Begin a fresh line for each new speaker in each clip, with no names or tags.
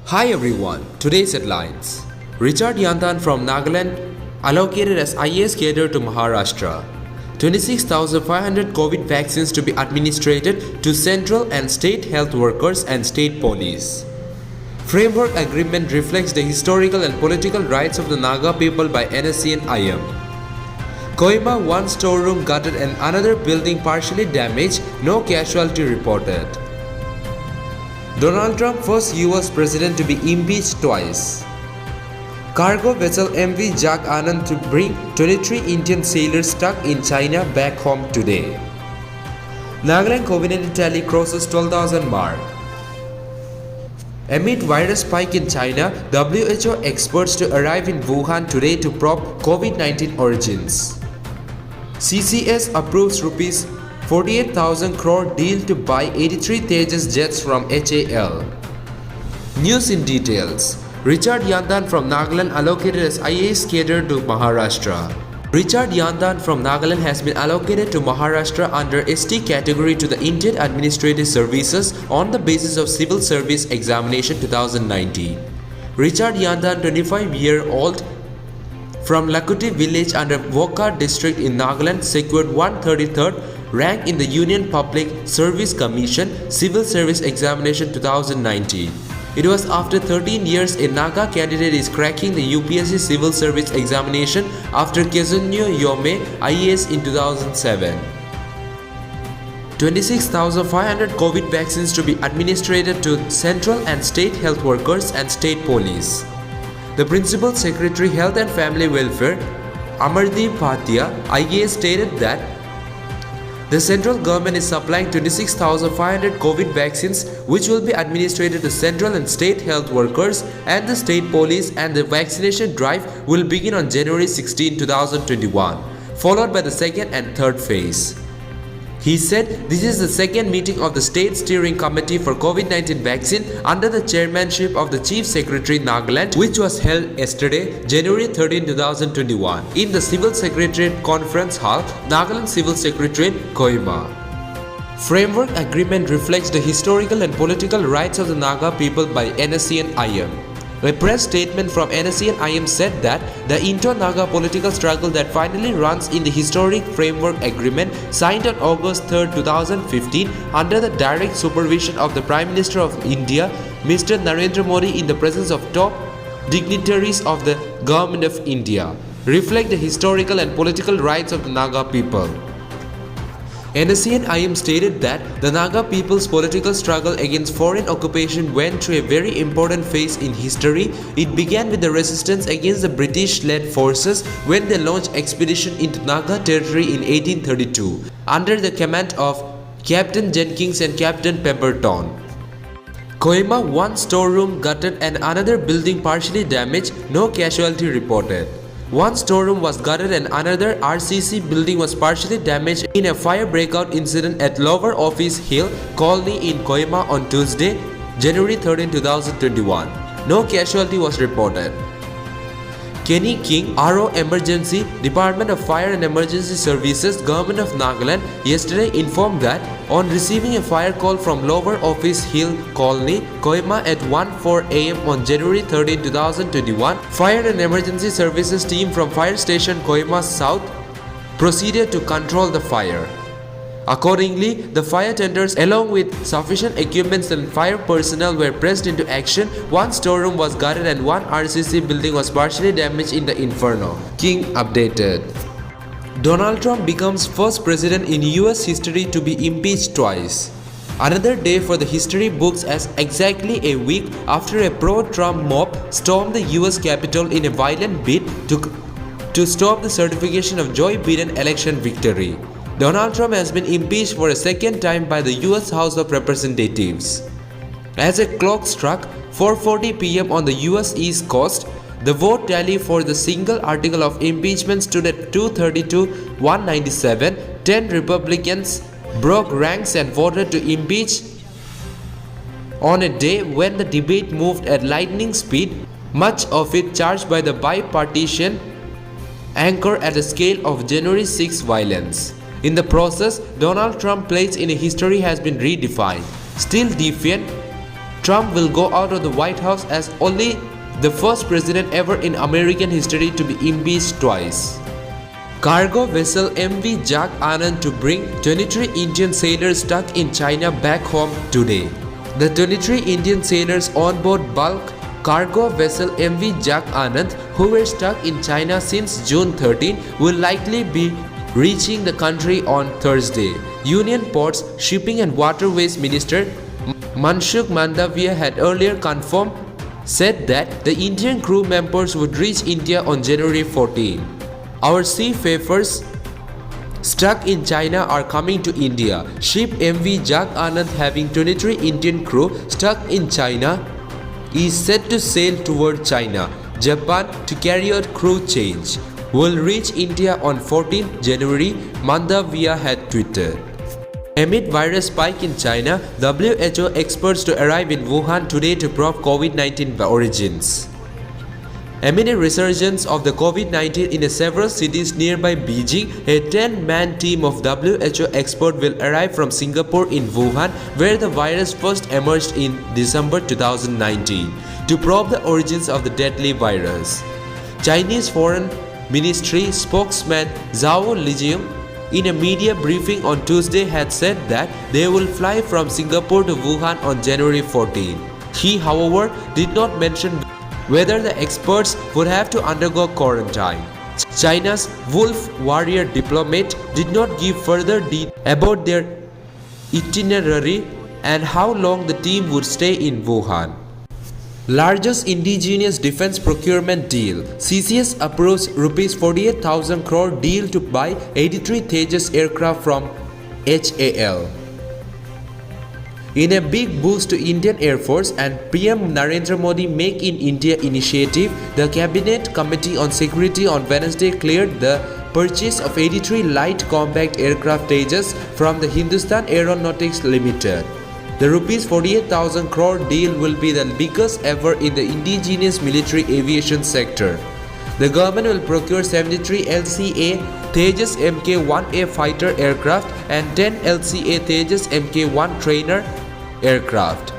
Hi everyone, today's headlines. Richard Yandan from Nagaland allocated as IAS cadre to Maharashtra. 26,500 COVID vaccines to be administered to central and state health workers and state police. Framework agreement reflects the historical and political rights of the Naga people by NSC and IM. Kohima, one storeroom gutted and another building partially damaged, no casualty reported. Donald Trump, first US president to be impeached twice. Cargo vessel MV Jag Anand to bring 23 Indian sailors stuck in China back home today. Nagaland COVID-19 tally crosses 12,000 mark. Amid virus spike in China, WHO experts to arrive in Wuhan today to probe COVID-19 origins. CCS approves rupees 48,000 crore deal to buy 83 Tejas jets from HAL. News in details. Richard Yandan from Nagaland allocated as IAS cadre to Maharashtra. Richard Yandan from Nagaland has been allocated to Maharashtra under ST category to the Indian Administrative Services on the basis of Civil Service Examination 2019. Richard Yandan, 25-year-old from Lakuti village under Wokha district in Nagaland, secured 133rd rank in the Union Public Service Commission Civil Service Examination 2019. It was after 13 years a Naga candidate is cracking the UPSC Civil Service Examination after Kezunyo Yome IAS in 2007. 26,500 COVID vaccines to be administered to central and state health workers and state police. The Principal Secretary Health and Family Welfare, Amardeep Bhatia, IAS, stated that the central government is supplying 26,500 COVID vaccines which will be administered to central and state health workers and the state police, and the vaccination drive will begin on January 16, 2021, followed by the second and third phase. He said this is the second meeting of the State Steering Committee for COVID-19 vaccine under the chairmanship of the Chief Secretary Nagaland, which was held yesterday, January 13, 2021, in the Civil Secretariat Conference Hall, Nagaland Civil Secretariat, Kohima. Framework agreement reflects the historical and political rights of the Naga people by NSC and IM. A press statement from NSC and IM said that the Indo-Naga political struggle that finally runs in the historic framework agreement signed on August 3, 2015 under the direct supervision of the Prime Minister of India, Mr. Narendra Modi, in the presence of top dignitaries of the Government of India, reflect the historical and political rights of the Naga people. NSC and IM stated that the Naga people's political struggle against foreign occupation went through a very important phase in history. It began with the resistance against the British-led forces when they launched expedition into Naga territory in 1832 under the command of Captain Jenkins and Captain Pemberton. Kohima, one storeroom gutted and another building partially damaged, no casualty reported. One storeroom was gutted and another RCC building was partially damaged in a fire breakout incident at Lower Office Hill Colony in Kohima on Tuesday, January 13, 2021. No casualty was reported. Kenny King, RO Emergency, Department of Fire and Emergency Services, Government of Nagaland, yesterday informed that on receiving a fire call from Lower Office Hill Colony, Kohima at 1:04 am on January 13, 2021, Fire and Emergency Services team from Fire Station Kohima South proceeded to control the fire. Accordingly, the fire tenders along with sufficient equipment and fire personnel were pressed into action. One storeroom was gutted and one RCC building was partially damaged in the inferno. King updated. Donald Trump becomes first president in US history to be impeached twice. Another day for the history books, as exactly a week after a pro-Trump mob stormed the US Capitol in a violent bid to stop the certification of Joe Biden election victory. Donald Trump has been impeached for a second time by the US House of Representatives. As a clock struck 4:40 p.m. on the US East Coast, the vote tally for the single article of impeachment stood at 232-197. 10 Republicans broke ranks and voted to impeach on a day when the debate moved at lightning speed, much of it charged by the bipartisan anchor at a scale of January 6 violence. In the process, Donald Trump's place in history has been redefined. Still defiant, Trump will go out of the White House as only the first president ever in American history to be impeached twice. Cargo vessel MV Jack Anand to bring 23 Indian sailors stuck in China back home today. The 23 Indian sailors on board bulk cargo vessel MV Jack Anand, who were stuck in China since June 13, will likely be reaching the country on Thursday. Union Ports, Shipping and Waterways Minister Mansukh Mandaviya had earlier said that the Indian crew members would reach India on January 14. Our seafarers stuck in China are coming to India. Ship MV Jack Anand, having 23 Indian crew stuck in China, is set to sail toward China, Japan to carry out crew change. Will reach India on 14 January, Mandaviya had tweeted. Amid virus spike in China, WHO experts to arrive in Wuhan today to probe COVID-19 origins. Amid a resurgence of the COVID-19 in several cities nearby Beijing, a 10-man team of WHO experts will arrive from Singapore in Wuhan, where the virus first emerged in December 2019, to probe the origins of the deadly virus. Chinese Foreign Ministry spokesman Zhao Lijian, in a media briefing on Tuesday, had said that they will fly from Singapore to Wuhan on January 14. He, however, did not mention whether the experts would have to undergo quarantine. China's Wolf Warrior diplomat did not give further details about their itinerary and how long the team would stay in Wuhan. Largest indigenous defense procurement deal. CCS approves Rs 48,000 crore deal to buy 83 Tejas aircraft from HAL. In a big boost to Indian Air Force and PM Narendra Modi Make in India initiative, the Cabinet Committee on Security on Wednesday cleared the purchase of 83 light combat aircraft Tejas from the Hindustan Aeronautics Limited. The Rs 48,000 crore deal will be the biggest ever in the indigenous military aviation sector. The government will procure 73 LCA Tejas Mk-1A fighter aircraft and 10 LCA Tejas Mk-1 trainer aircraft.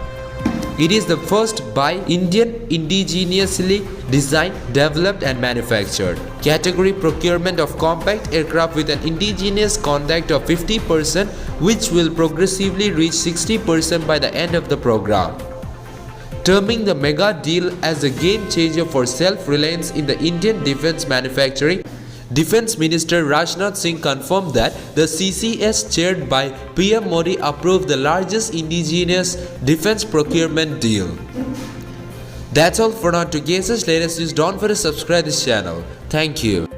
It is the first by Indian indigenously designed, developed and manufactured category procurement of compact aircraft with an indigenous content of 50%, which will progressively reach 60% by the end of the program. Terming the mega deal as a game changer for self-reliance in the Indian defense manufacturing, Defense Minister Rajnath Singh confirmed that the CCS chaired by PM Modi approved the largest indigenous defense procurement deal. That's all for now. To get such latest news, don't forget to subscribe this channel. Thank you.